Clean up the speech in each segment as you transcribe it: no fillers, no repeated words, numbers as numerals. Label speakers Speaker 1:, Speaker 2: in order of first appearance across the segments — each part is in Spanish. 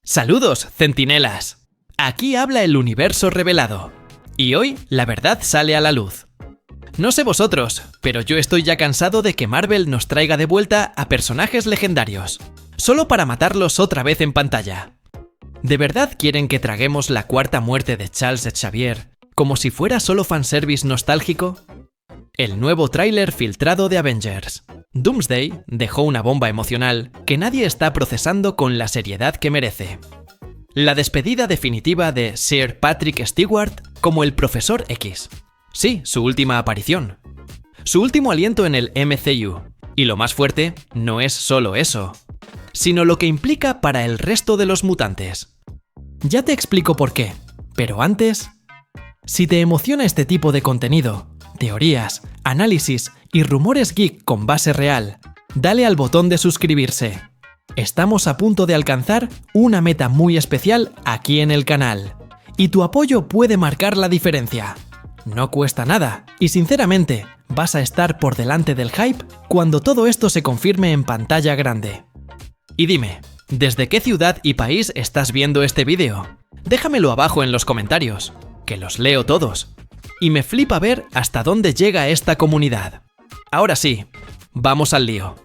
Speaker 1: Saludos, centinelas. Aquí habla el universo revelado. Y hoy la verdad sale a la luz. No sé vosotros, pero yo estoy ya cansado de que Marvel nos traiga de vuelta a personajes legendarios, solo para matarlos otra vez en pantalla. ¿De verdad quieren que traguemos la cuarta muerte de Charles Xavier como si fuera solo fanservice nostálgico? El nuevo tráiler filtrado de Avengers. Doomsday dejó una bomba emocional que nadie está procesando con la seriedad que merece. La despedida definitiva de Sir Patrick Stewart como el Profesor X. Sí, su última aparición. Su último aliento en el MCU. Y lo más fuerte no es solo eso, sino lo que implica para el resto de los mutantes. Ya te explico por qué, pero antes, si te emociona este tipo de contenido, teorías, análisis y rumores geek con base real, dale al botón de suscribirse. Estamos a punto de alcanzar una meta muy especial aquí en el canal, y tu apoyo puede marcar la diferencia. No cuesta nada, y sinceramente, vas a estar por delante del hype cuando todo esto se confirme en pantalla grande. Y dime, ¿desde qué ciudad y país estás viendo este vídeo? Déjamelo abajo en los comentarios, que los leo todos. Y me flipa ver hasta dónde llega esta comunidad. Ahora sí, vamos al lío.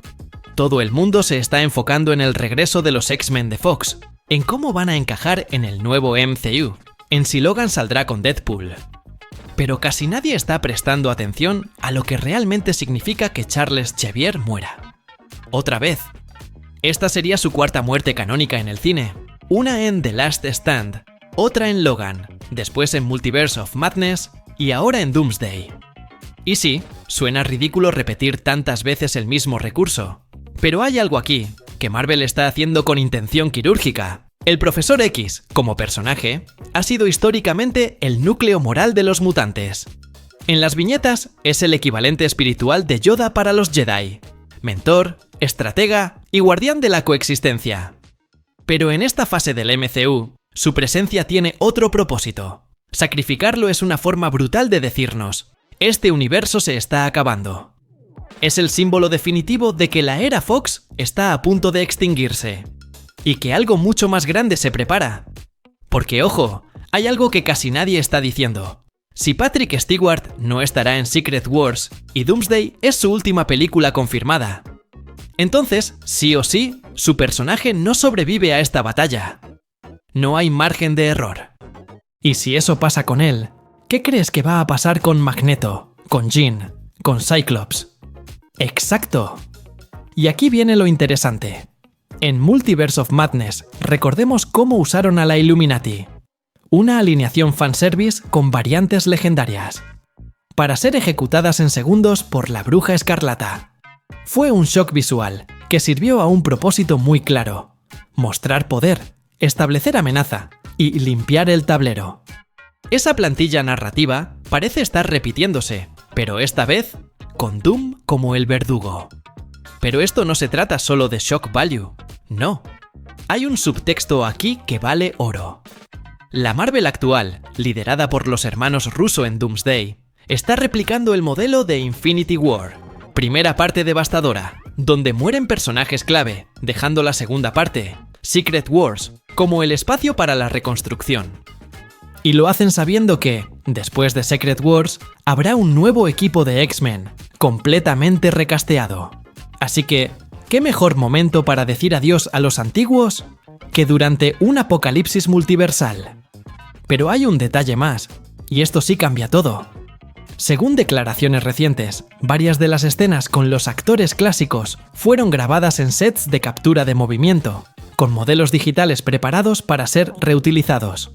Speaker 1: Todo el mundo se está enfocando en el regreso de los X-Men de Fox, en cómo van a encajar en el nuevo MCU, en si Logan saldrá con Deadpool. Pero casi nadie está prestando atención a lo que realmente significa que Charles Xavier muera. Otra vez. Esta sería su cuarta muerte canónica en el cine, una en The Last Stand, otra en Logan, después en Multiverse of Madness y ahora en Doomsday. Y sí, suena ridículo repetir tantas veces el mismo recurso, pero hay algo aquí que Marvel está haciendo con intención quirúrgica. El Profesor X, como personaje, ha sido históricamente el núcleo moral de los mutantes. En las viñetas es el equivalente espiritual de Yoda para los Jedi, mentor, estratega y guardián de la coexistencia. Pero en esta fase del MCU, su presencia tiene otro propósito. Sacrificarlo es una forma brutal de decirnos, este universo se está acabando. Es el símbolo definitivo de que la era Fox está a punto de extinguirse. Y que algo mucho más grande se prepara. Porque ojo, hay algo que casi nadie está diciendo. Si Patrick Stewart no estará en Secret Wars y Doomsday es su última película confirmada, entonces, sí o sí, su personaje no sobrevive a esta batalla. No hay margen de error. Y si eso pasa con él, ¿qué crees que va a pasar con Magneto, con Jean, con Cyclops? ¡Exacto! Y aquí viene lo interesante. En Multiverse of Madness, recordemos cómo usaron a la Illuminati. Una alineación fanservice con variantes legendarias, para ser ejecutadas en segundos por la Bruja Escarlata. Fue un shock visual, que sirvió a un propósito muy claro: mostrar poder, establecer amenaza y limpiar el tablero. Esa plantilla narrativa parece estar repitiéndose, pero esta vez con Doom como el verdugo. Pero esto no se trata solo de shock value, no. Hay un subtexto aquí que vale oro. La Marvel actual, liderada por los hermanos Russo en Doomsday, está replicando el modelo de Infinity War, primera parte devastadora, donde mueren personajes clave, dejando la segunda parte, Secret Wars, como el espacio para la reconstrucción. Y lo hacen sabiendo que, después de Secret Wars, habrá un nuevo equipo de X-Men, completamente recasteado. Así que, ¿qué mejor momento para decir adiós a los antiguos que durante un apocalipsis multiversal? Pero hay un detalle más, y esto sí cambia todo. Según declaraciones recientes, varias de las escenas con los actores clásicos fueron grabadas en sets de captura de movimiento, con modelos digitales preparados para ser reutilizados.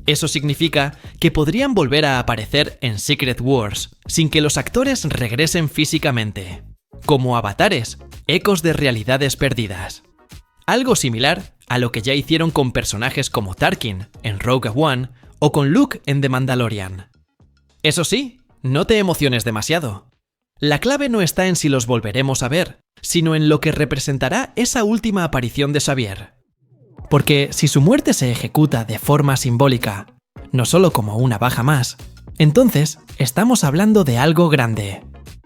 Speaker 1: Eso significa que podrían volver a aparecer en Secret Wars sin que los actores regresen físicamente, como avatares, ecos de realidades perdidas. Algo similar a lo que ya hicieron con personajes como Tarkin en Rogue One o con Luke en The Mandalorian. Eso sí, no te emociones demasiado. La clave no está en si los volveremos a ver, sino en lo que representará esa última aparición de Xavier. Porque si su muerte se ejecuta de forma simbólica, no solo como una baja más, entonces estamos hablando de algo grande.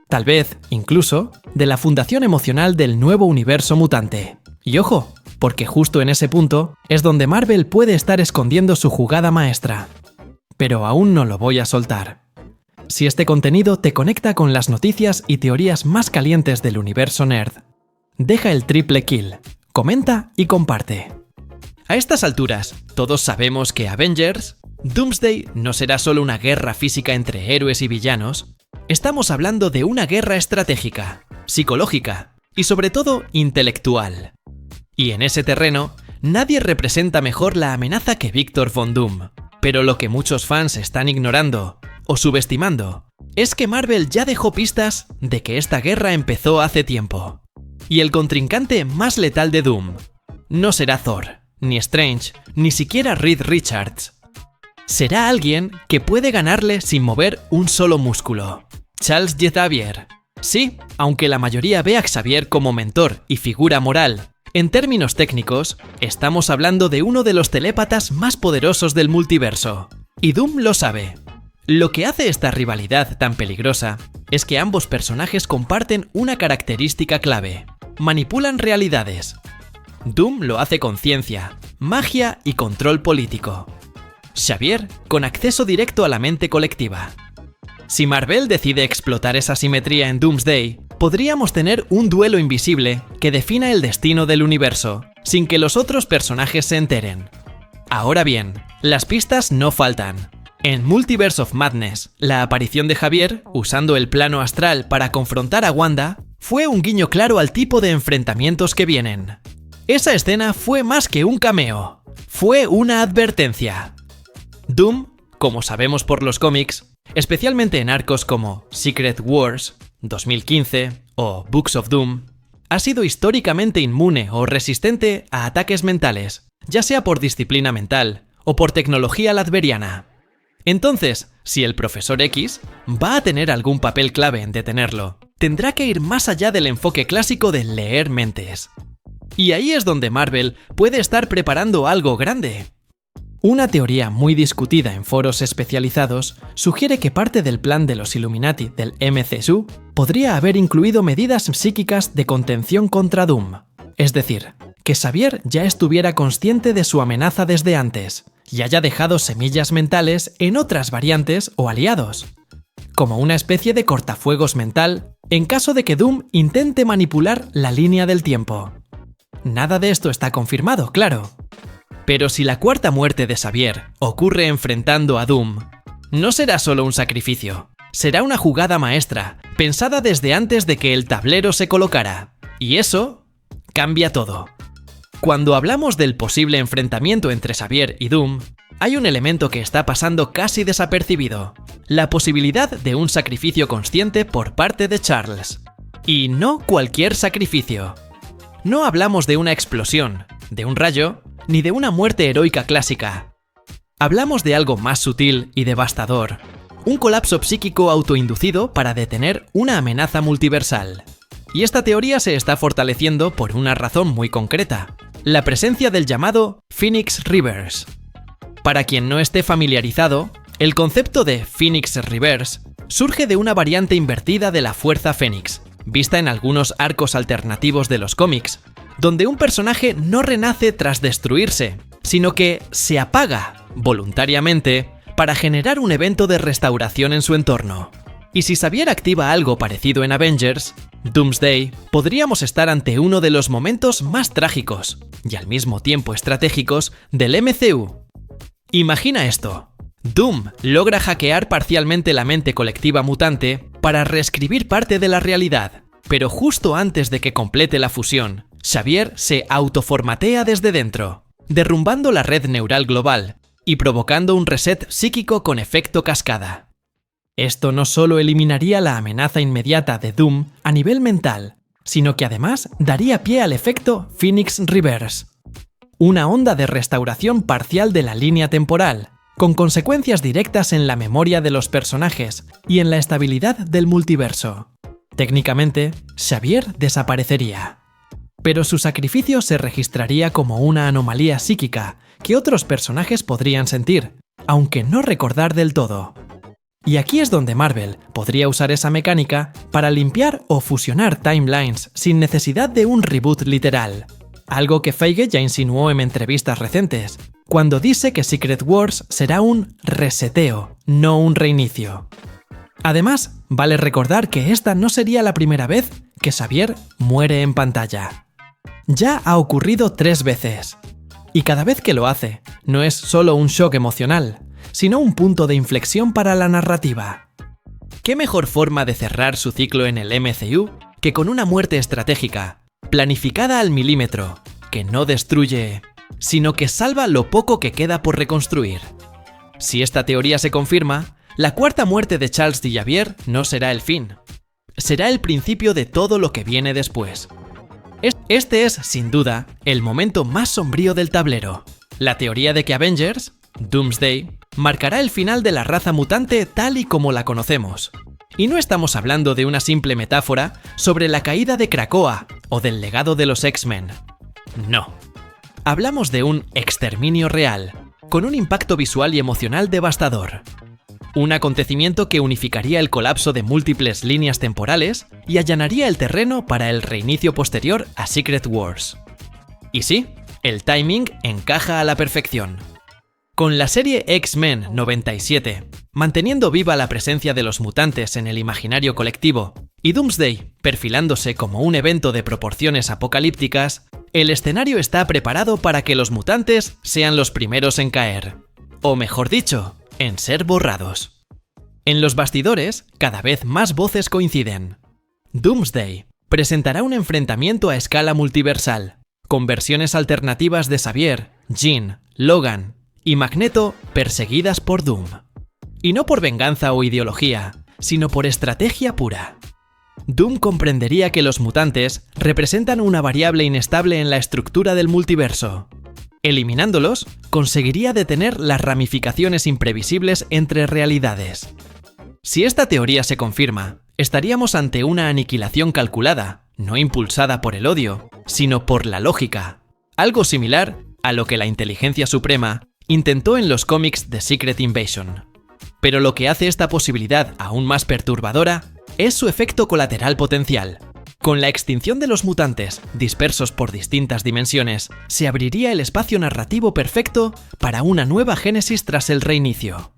Speaker 1: Tal vez, incluso, de la fundación emocional del nuevo universo mutante. Y ojo, porque justo en ese punto es donde Marvel puede estar escondiendo su jugada maestra. Pero aún no lo voy a soltar. Si este contenido te conecta con las noticias y teorías más calientes del universo nerd, deja el triple kill, comenta y comparte. A estas alturas, todos sabemos que Avengers, Doomsday no será solo una guerra física entre héroes y villanos, estamos hablando de una guerra estratégica, psicológica y sobre todo intelectual. Y en ese terreno, nadie representa mejor la amenaza que Victor Von Doom. Pero lo que muchos fans están ignorando o subestimando es que Marvel ya dejó pistas de que esta guerra empezó hace tiempo. Y el contrincante más letal de Doom no será Thor, ni Strange, ni siquiera Reed Richards. Será alguien que puede ganarle sin mover un solo músculo. Charles Xavier. Sí, aunque la mayoría ve a Xavier como mentor y figura moral, en términos técnicos, estamos hablando de uno de los telépatas más poderosos del multiverso. Y Doom lo sabe. Lo que hace esta rivalidad tan peligrosa es que ambos personajes comparten una característica clave: manipulan realidades. Doom lo hace con ciencia, magia y control político. Xavier con acceso directo a la mente colectiva. Si Marvel decide explotar esa simetría en Doomsday, podríamos tener un duelo invisible que defina el destino del universo, sin que los otros personajes se enteren. Ahora bien, las pistas no faltan. En Multiverse of Madness, la aparición de Xavier, usando el plano astral para confrontar a Wanda, fue un guiño claro al tipo de enfrentamientos que vienen. Esa escena fue más que un cameo, fue una advertencia. Doom, como sabemos por los cómics, especialmente en arcos como Secret Wars, 2015 o Books of Doom, ha sido históricamente inmune o resistente a ataques mentales, ya sea por disciplina mental o por tecnología ladveriana. Entonces, si el Profesor X va a tener algún papel clave en detenerlo, tendrá que ir más allá del enfoque clásico de leer mentes. Y ahí es donde Marvel puede estar preparando algo grande. Una teoría muy discutida en foros especializados sugiere que parte del plan de los Illuminati del MCU podría haber incluido medidas psíquicas de contención contra Doom. Es decir, que Xavier ya estuviera consciente de su amenaza desde antes y haya dejado semillas mentales en otras variantes o aliados, como una especie de cortafuegos mental en caso de que Doom intente manipular la línea del tiempo. Nada de esto está confirmado, claro. Pero si la cuarta muerte de Xavier ocurre enfrentando a Doom, no será solo un sacrificio, será una jugada maestra, pensada desde antes de que el tablero se colocara. Y eso cambia todo. Cuando hablamos del posible enfrentamiento entre Xavier y Doom, hay un elemento que está pasando casi desapercibido: la posibilidad de un sacrificio consciente por parte de Charles. Y no cualquier sacrificio. No hablamos de una explosión, de un rayo, ni de una muerte heroica clásica. Hablamos de algo más sutil y devastador, un colapso psíquico autoinducido para detener una amenaza multiversal. Y esta teoría se está fortaleciendo por una razón muy concreta: la presencia del llamado Phoenix Reverse. Para quien no esté familiarizado, el concepto de Phoenix Reverse surge de una variante invertida de la Fuerza Fénix, vista en algunos arcos alternativos de los cómics, donde un personaje no renace tras destruirse, sino que se apaga voluntariamente para generar un evento de restauración en su entorno. Y si Xavier activa algo parecido en Avengers, Doomsday, podríamos estar ante uno de los momentos más trágicos y al mismo tiempo estratégicos del MCU. Imagina esto: Doom logra hackear parcialmente la mente colectiva mutante para reescribir parte de la realidad, pero justo antes de que complete la fusión, Xavier se autoformatea desde dentro, derrumbando la red neural global y provocando un reset psíquico con efecto cascada. Esto no solo eliminaría la amenaza inmediata de Doom a nivel mental, sino que además daría pie al efecto Phoenix Reverse, una onda de restauración parcial de la línea temporal, con consecuencias directas en la memoria de los personajes y en la estabilidad del multiverso. Técnicamente, Xavier desaparecería, pero su sacrificio se registraría como una anomalía psíquica que otros personajes podrían sentir, aunque no recordar del todo. Y aquí es donde Marvel podría usar esa mecánica para limpiar o fusionar timelines sin necesidad de un reboot literal. algo que Feige ya insinuó en entrevistas recientes, cuando dice que Secret Wars será un reseteo, no un reinicio. Además, vale recordar que esta no sería la primera vez que Xavier muere en pantalla. Ya ha ocurrido 3 veces. Y cada vez que lo hace, no es solo un shock emocional, sino un punto de inflexión para la narrativa. ¿Qué mejor forma de cerrar su ciclo en el MCU que con una muerte estratégica, planificada al milímetro, que no destruye, sino que salva lo poco que queda por reconstruir? Si esta teoría se confirma, la cuarta muerte de Charles Xavier no será el fin. Será el principio de todo lo que viene después. Este es, sin duda, el momento más sombrío del tablero. La teoría de que Avengers, Doomsday, marcará el final de la raza mutante tal y como la conocemos. Y no estamos hablando de una simple metáfora sobre la caída de Krakoa o del legado de los X-Men. No. Hablamos de un exterminio real, con un impacto visual y emocional devastador. Un acontecimiento que unificaría el colapso de múltiples líneas temporales y allanaría el terreno para el reinicio posterior a Secret Wars. Y sí, el timing encaja a la perfección. Con la serie X-Men 97, manteniendo viva la presencia de los mutantes en el imaginario colectivo, y Doomsday perfilándose como un evento de proporciones apocalípticas, el escenario está preparado para que los mutantes sean los primeros en caer. O mejor dicho, en ser borrados. En los bastidores, cada vez más voces coinciden. Doomsday presentará un enfrentamiento a escala multiversal, con versiones alternativas de Xavier, Jean, Logan y Magneto perseguidas por Doom. Y no por venganza o ideología, sino por estrategia pura. Doom comprendería que los mutantes representan una variable inestable en la estructura del multiverso. Eliminándolos, conseguiría detener las ramificaciones imprevisibles entre realidades. Si esta teoría se confirma, estaríamos ante una aniquilación calculada, no impulsada por el odio, sino por la lógica. Algo similar a lo que la Inteligencia Suprema intentó en los cómics de Secret Invasion. Pero lo que hace esta posibilidad aún más perturbadora es su efecto colateral potencial. Con la extinción de los mutantes, dispersos por distintas dimensiones, se abriría el espacio narrativo perfecto para una nueva génesis tras el reinicio.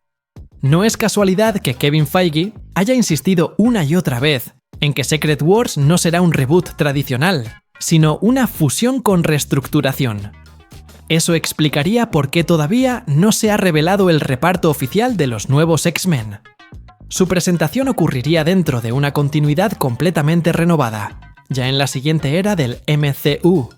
Speaker 1: No es casualidad que Kevin Feige haya insistido una y otra vez en que Secret Wars no será un reboot tradicional, sino una fusión con reestructuración. Eso explicaría por qué todavía no se ha revelado el reparto oficial de los nuevos X-Men. Su presentación ocurriría dentro de una continuidad completamente renovada, ya en la siguiente era del MCU.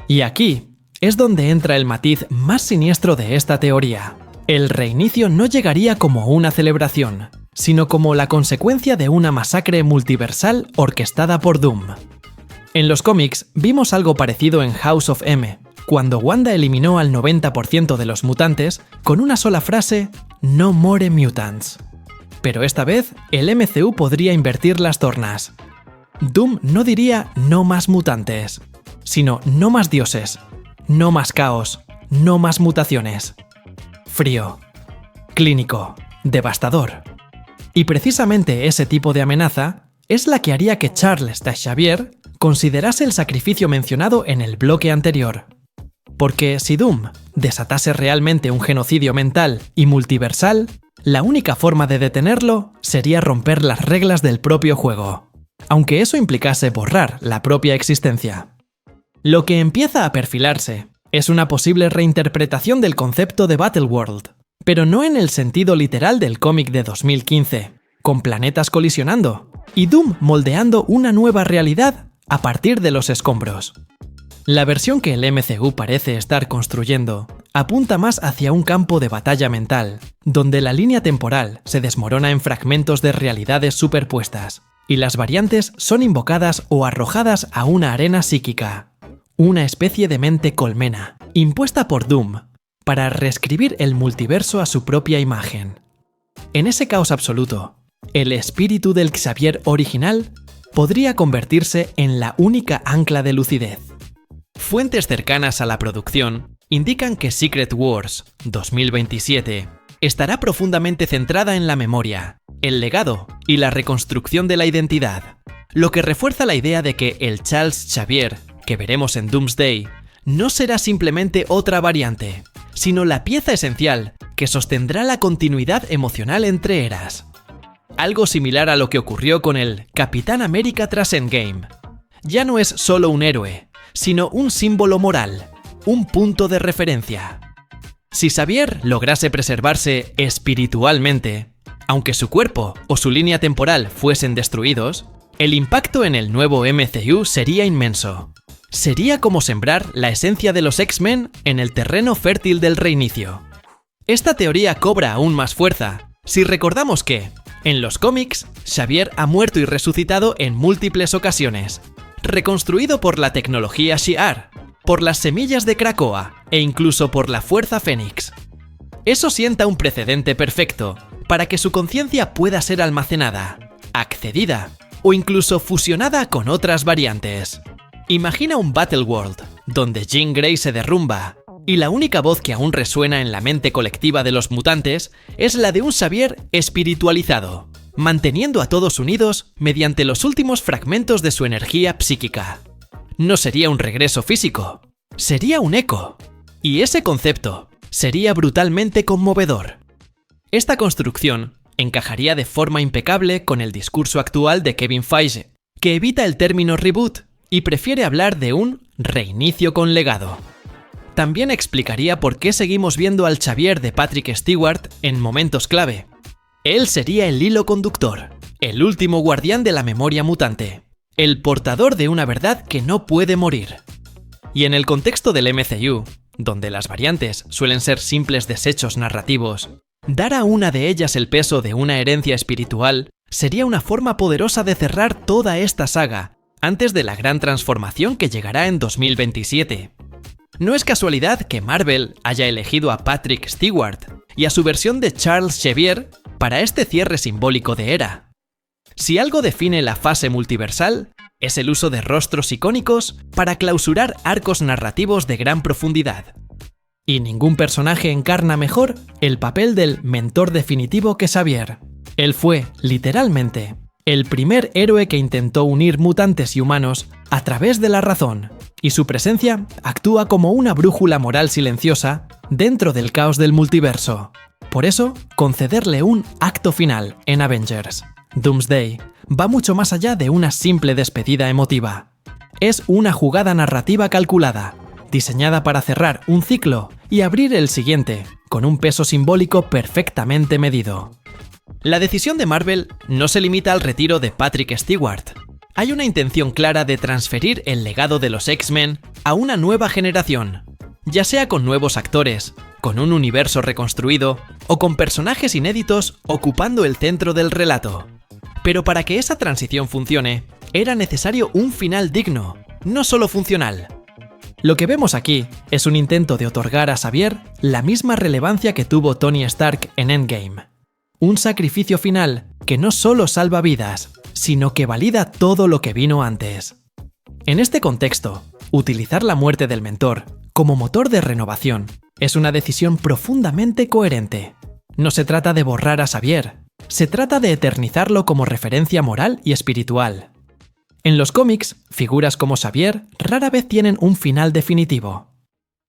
Speaker 1: Y aquí es donde entra el matiz más siniestro de esta teoría. El reinicio no llegaría como una celebración, sino como la consecuencia de una masacre multiversal orquestada por Doom. En los cómics vimos algo parecido en House of M, cuando Wanda eliminó al 90% de los mutantes con una sola frase: "No more mutants". Pero esta vez, el MCU podría invertir las tornas. Doom no diría "no más mutantes", sino "no más dioses", "no más caos", "no más mutaciones". Frío, clínico, devastador. Y precisamente ese tipo de amenaza es la que haría que Charles Xavier considerase el sacrificio mencionado en el bloque anterior. Porque si Doom desatase realmente un genocidio mental y multiversal, la única forma de detenerlo sería romper las reglas del propio juego, aunque eso implicase borrar la propia existencia. Lo que empieza a perfilarse es una posible reinterpretación del concepto de Battleworld, pero no en el sentido literal del cómic de 2015, con planetas colisionando y Doom moldeando una nueva realidad a partir de los escombros. La versión que el MCU parece estar construyendo apunta más hacia un campo de batalla mental, donde la línea temporal se desmorona en fragmentos de realidades superpuestas, y las variantes son invocadas o arrojadas a una arena psíquica, una especie de mente colmena, impuesta por Doom, para reescribir el multiverso a su propia imagen. En ese caos absoluto, el espíritu del Xavier original podría convertirse en la única ancla de lucidez. Fuentes cercanas a la producción indican que Secret Wars 2027 estará profundamente centrada en la memoria, el legado y la reconstrucción de la identidad, lo que refuerza la idea de que el Charles Xavier que veremos en Doomsday, no será simplemente otra variante, sino la pieza esencial que sostendrá la continuidad emocional entre eras. Algo similar a lo que ocurrió con el Capitán América tras Endgame. Ya no es solo un héroe, sino un símbolo moral, un punto de referencia. Si Xavier lograse preservarse espiritualmente, aunque su cuerpo o su línea temporal fuesen destruidos, el impacto en el nuevo MCU sería inmenso. Sería como sembrar la esencia de los X-Men en el terreno fértil del reinicio. Esta teoría cobra aún más fuerza si recordamos que, en los cómics, Xavier ha muerto y resucitado en múltiples ocasiones, reconstruido por la tecnología Shi'ar, por las semillas de Krakoa e incluso por la Fuerza Fénix. Eso sienta un precedente perfecto para que su conciencia pueda ser almacenada, accedida o incluso fusionada con otras variantes. Imagina un Battleworld, donde Jean Grey se derrumba, y la única voz que aún resuena en la mente colectiva de los mutantes es la de un Xavier espiritualizado, manteniendo a todos unidos mediante los últimos fragmentos de su energía psíquica. No sería un regreso físico, sería un eco. Y ese concepto sería brutalmente conmovedor. Esta construcción encajaría de forma impecable con el discurso actual de Kevin Feige, que evita el término reboot y prefiere hablar de un reinicio con legado. También explicaría por qué seguimos viendo al Xavier de Patrick Stewart en momentos clave. Él sería el hilo conductor, el último guardián de la memoria mutante, el portador de una verdad que no puede morir. Y en el contexto del MCU, donde las variantes suelen ser simples desechos narrativos, dar a una de ellas el peso de una herencia espiritual sería una forma poderosa de cerrar toda esta saga antes de la gran transformación que llegará en 2027. No es casualidad que Marvel haya elegido a Patrick Stewart y a su versión de Charles Xavier para este cierre simbólico de era. Si algo define la fase multiversal, es el uso de rostros icónicos para clausurar arcos narrativos de gran profundidad. Y ningún personaje encarna mejor el papel del mentor definitivo que Xavier. Él fue, literalmente, el primer héroe que intentó unir mutantes y humanos a través de la razón, y su presencia actúa como una brújula moral silenciosa dentro del caos del multiverso. Por eso, concederle un acto final en Avengers, Doomsday, va mucho más allá de una simple despedida emotiva. Es una jugada narrativa calculada, diseñada para cerrar un ciclo y abrir el siguiente, con un peso simbólico perfectamente medido. La decisión de Marvel no se limita al retiro de Patrick Stewart. Hay una intención clara de transferir el legado de los X-Men a una nueva generación, ya sea con nuevos actores, con un universo reconstruido o con personajes inéditos ocupando el centro del relato. Pero para que esa transición funcione, era necesario un final digno, no solo funcional. Lo que vemos aquí es un intento de otorgar a Xavier la misma relevancia que tuvo Tony Stark en Endgame. Un sacrificio final que no solo salva vidas, sino que valida todo lo que vino antes. En este contexto, utilizar la muerte del mentor como motor de renovación es una decisión profundamente coherente. No se trata de borrar a Xavier, se trata de eternizarlo como referencia moral y espiritual. En los cómics, figuras como Xavier rara vez tienen un final definitivo.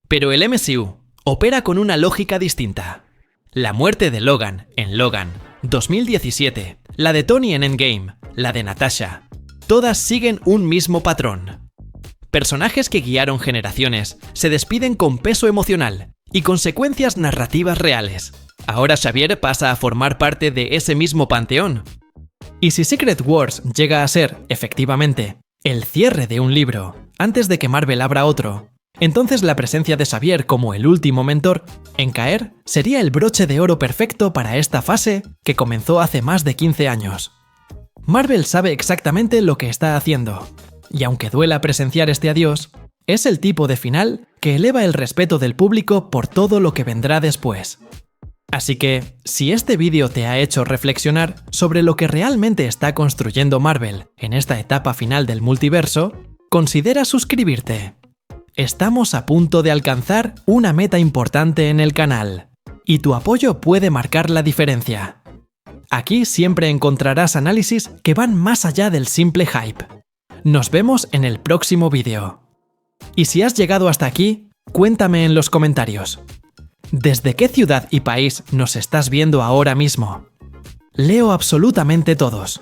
Speaker 1: Pero el MCU opera con una lógica distinta. La muerte de Logan en Logan, 2017, la de Tony en Endgame, la de Natasha, todas siguen un mismo patrón. Personajes que guiaron generaciones se despiden con peso emocional y consecuencias narrativas reales. Ahora Xavier pasa a formar parte de ese mismo panteón. Y si Secret Wars llega a ser, efectivamente, el cierre de un libro, antes de que Marvel abra otro, entonces la presencia de Xavier como el último mentor en caer sería el broche de oro perfecto para esta fase que comenzó hace más de 15 años. Marvel sabe exactamente lo que está haciendo, y aunque duela presenciar este adiós, es el tipo de final que eleva el respeto del público por todo lo que vendrá después. Así que, si este vídeo te ha hecho reflexionar sobre lo que realmente está construyendo Marvel en esta etapa final del multiverso, considera suscribirte. Estamos a punto de alcanzar una meta importante en el canal, y tu apoyo puede marcar la diferencia. Aquí siempre encontrarás análisis que van más allá del simple hype. Nos vemos en el próximo vídeo. Y si has llegado hasta aquí, cuéntame en los comentarios. ¿Desde qué ciudad y país nos estás viendo ahora mismo? Leo absolutamente todos.